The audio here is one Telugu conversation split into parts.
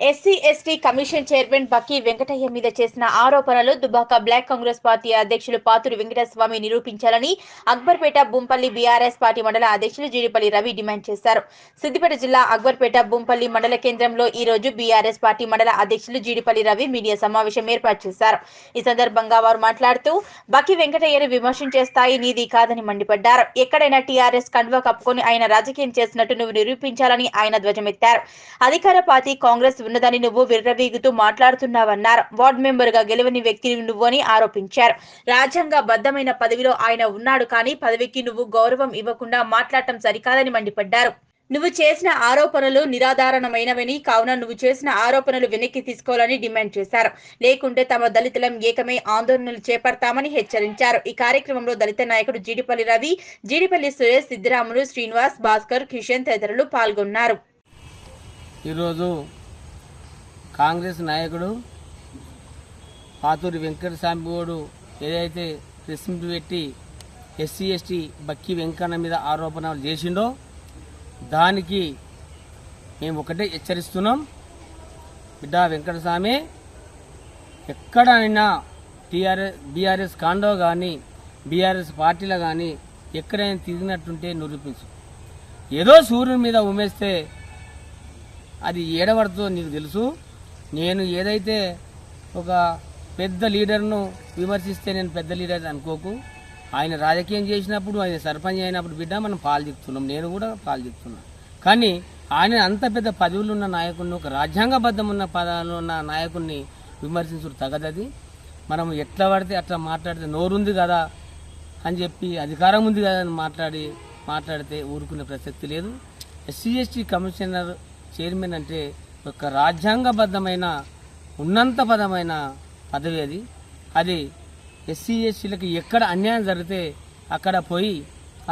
ఎస్సీ ఎస్టీ కమిషన్ చైర్మన్ బక్కి వెంకటయ్య మీద చేసిన ఆరోపణలు దుబాక బ్లాక్ కాంగ్రెస్ పార్టీ అధ్యక్షులు పాతూరి వెంకటస్వామి నిరూపించాలని అక్బర్పేట బుంపల్లి బీఆర్ఎస్ పార్టీ మండల అధ్యక్షులు జీడిపల్లి రవి డిమాండ్ చేశారు. సిద్దిపేట జిల్లా అక్బర్పేట బుంపల్లి మండల కేంద్రంలో ఈ రోజు బీఆర్ఎస్ పార్టీ మండల అధ్యక్షులు జీడిపల్లి రవి మీడియా సమావేశం ఏర్పాటు చేశారు. ఈ సందర్భంగా వారు మాట్లాడుతూ బక్కి వెంకటయ్యను విమర్శించే స్థాయి నీది కాదని మండిపడ్డారు. ఎక్కడైనా టీఆర్ఎస్ కండువా కప్పుకొని ఆయన రాజకీయం చేసినట్టు నువ్వు నిరూపించాలని ఆయన ధ్వజమెత్తారు. అధికార పార్టీ కాంగ్రెస్ ఉన్నదని నువ్వు విర్రవీగుతూ మాట్లాడుతున్నావన్నారు. వార్డు మెంబర్ గా గెలవని వ్యక్తి నువ్వు అని ఆరోపించారు. రాజ్యాంగ బద్దమైన పదవిలో ఆయన ఉన్నాడు కానీ పదవికి నువ్వు గౌరవం ఇవ్వకుండా మాట్లాడటం సరికాదని మండిపడ్డారు. నువ్వు చేసిన ఆరోపణలు నిరాధారణమైనవని కావున నువ్వు చేసిన ఆరోపణలు వెనక్కి తీసుకోవాలని డిమాండ్ చేశారు. లేకుంటే తమ దళితులం ఏకమై ఆందోళనలు చేపడతామని హెచ్చరించారు. ఈ కార్యక్రమంలో దళిత నాయకుడు జీడిపల్లి రవి, జీడిపల్లి సురేష్, సిద్దిరాములు, శ్రీనివాస్, భాస్కర్, కిషన్ తదితరులు పాల్గొన్నారు. ఈరోజు కాంగ్రెస్ నాయకుడు పాతూరి వెంకటస్వామి గౌడు ఏదైతే ప్రెస్ మీట్ పెట్టి ఎస్సీ ఎస్టీ బక్కి వెంకన్న మీద ఆరోపణలు చేసిండో దానికి మేము ఒకటే హెచ్చరిస్తున్నాం. బిడ్డ వెంకటస్వామి, ఎక్కడైనా బీఆర్ఎస్ కాండో కానీ బీఆర్ఎస్ పార్టీలో కానీ ఎక్కడైనా తిరిగినట్టుంటే నిరూపించు. ఏదో సూర్యుని మీద ఉమేస్తే అది ఏడవడుతో నీకు తెలుసు. నేను ఏదైతే ఒక పెద్ద లీడర్ను విమర్శిస్తే నేను పెద్ద లీడర్ అనుకోకు. ఆయన రాజకీయం చేసినప్పుడు, ఆయన సర్పంచ్ అయినప్పుడు బిడ్డ మనం పాలు చెప్తున్నాం, నేను కూడా పాలు చెప్తున్నాను. కానీ ఆయన అంత పెద్ద పదవులు ఉన్న నాయకుడిని, ఒక రాజ్యాంగబద్ధం ఉన్న పదాలు ఉన్న నాయకుడిని విమర్శించడం తగదది. మనం ఎట్లా పడితే అట్లా మాట్లాడితే నోరుంది కదా అని చెప్పి, అధికారం ఉంది కదా అని మాట్లాడితే ఊరుకునే ప్రసక్తి లేదు. ఎస్సీ ఎస్టీ కమిషనర్ చైర్మన్ అంటే ఒక రాజ్యాంగబద్ధమైన ఉన్నంతపదమైన పదవి అది. అది ఎస్సీ ఎస్టీలకు ఎక్కడ అన్యాయం జరిగితే అక్కడ పోయి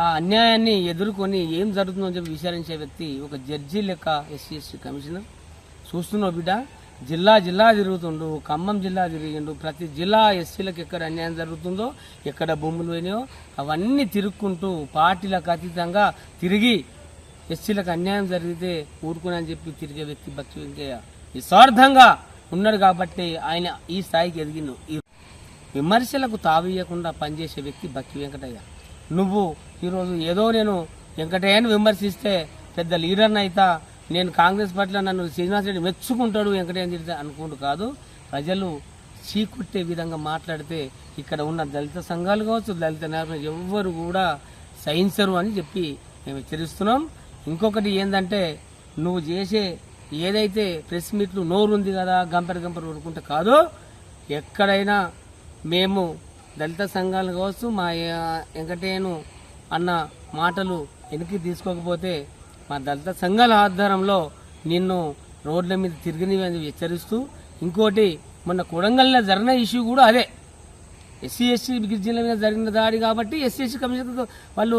ఆ అన్యాయాన్ని ఎదుర్కొని ఏం జరుగుతుందో అని చెప్పి విచారించే వ్యక్తి ఒక జడ్జి లెక్క ఎస్సీ ఎస్టీ కమిషనర్. చూస్తున్నావు బిడ్డ, జిల్లా తిరుగుతుండు, ఖమ్మం జిల్లా తిరిగిండు. ప్రతి జిల్లా ఎస్సీలకు ఎక్కడ అన్యాయం జరుగుతుందో, ఎక్కడ భూములు పోయినాయో అవన్నీ తిరుక్కుంటూ పార్టీలకు అతీతంగా తిరిగి ఎస్సీలకు అన్యాయం జరిగితే ఊరుకుని చెప్పి తిరిగే వ్యక్తి బక్కి వెంకయ్య నిస్వార్థంగా ఉన్నాడు కాబట్టి ఆయన ఈ స్థాయికి ఎదిగిండు. ఈ విమర్శలకు తావీయకుండా పనిచేసే వ్యక్తి బక్కి వెంకటయ్య. నువ్వు ఈరోజు ఏదో నేను వెంకటయ్యను విమర్శిస్తే పెద్ద లీడర్ని అయితా, నేను కాంగ్రెస్ పార్టీలో నన్ను శ్రీనివాస్ రెడ్డి మెచ్చుకుంటాడు వెంకటయ్యని తిరిగితే అనుకుంటూ కాదు. ప్రజలు చీకుట్టే విధంగా మాట్లాడితే ఇక్కడ ఉన్న దళిత సంఘాలు కావచ్చు, దళిత నాయకులు ఎవ్వరు కూడా సహించరు అని చెప్పి మేము హెచ్చరిస్తున్నాం. ఇంకొకటి ఏంటంటే, నువ్వు చేసే ఏదైతే ప్రెస్ మీట్లు నోరుంది కదా గంపర ఊరుకుంటే కాదు. ఎక్కడైనా మేము దళిత సంఘాలు కావచ్చు, మా వెంకటయ్యను అన్న మాటలు వెనక్కి తీసుకోకపోతే మా దళిత సంఘాల ఆధారంలో నిన్ను రోడ్ల మీద తిరిగినవి హెచ్చరిస్తూ, ఇంకోటి మొన్న కొడంగల్లో జరిగిన ఇష్యూ కూడా అదే. ఎస్సీ ఎస్టీ గిరిజనుల మీద జరిగిన దాడి కాబట్టి ఎస్సీ ఎస్టీ కమిషన్ వాళ్ళు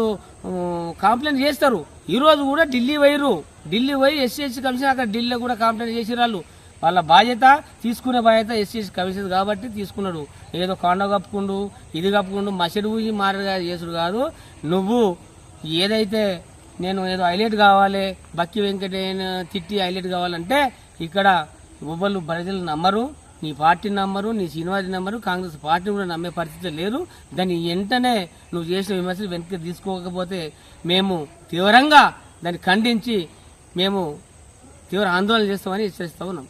కంప్లైంట్ చేస్తారు. ఈరోజు కూడా ఢిల్లీ పోయి ఎస్సీ ఎస్టీ కమిషన్ అక్కడ ఢిల్లీలో కూడా కంప్లైంట్ చేసిరాళ్ళు. వాళ్ళ బాధ్యత, తీసుకునే బాధ్యత ఎస్సీ ఎస్టీ కమిషన్ కాబట్టి తీసుకున్నాడు. ఏదో కాండ కప్పుకుండు, ఇది కప్పుకుండు, మసడి ఊసి మారగా చేసుడు కాదు. నువ్వు ఏదైతే నేను ఏదో హైలైట్ కావాలి, బక్కి వెంకటయ్యను తిట్టి హైలైట్ కావాలంటే ఇక్కడ ఉవ్వలు ప్రజలు నమ్మరు, నీ పార్టీ నమ్మరు, నీ శ్రీనివాస్ నమ్మరు, కాంగ్రెస్ పార్టీ కూడా నమ్మే పరిస్థితి లేదు. దాన్ని వెంటనే నువ్వు చేసిన విమర్శలు వెనక్కి తీసుకోకపోతే మేము తీవ్రంగా దాన్ని ఖండించి మేము తీవ్ర ఆందోళన చేస్తామని హెచ్చరిస్తా ఉన్నాం.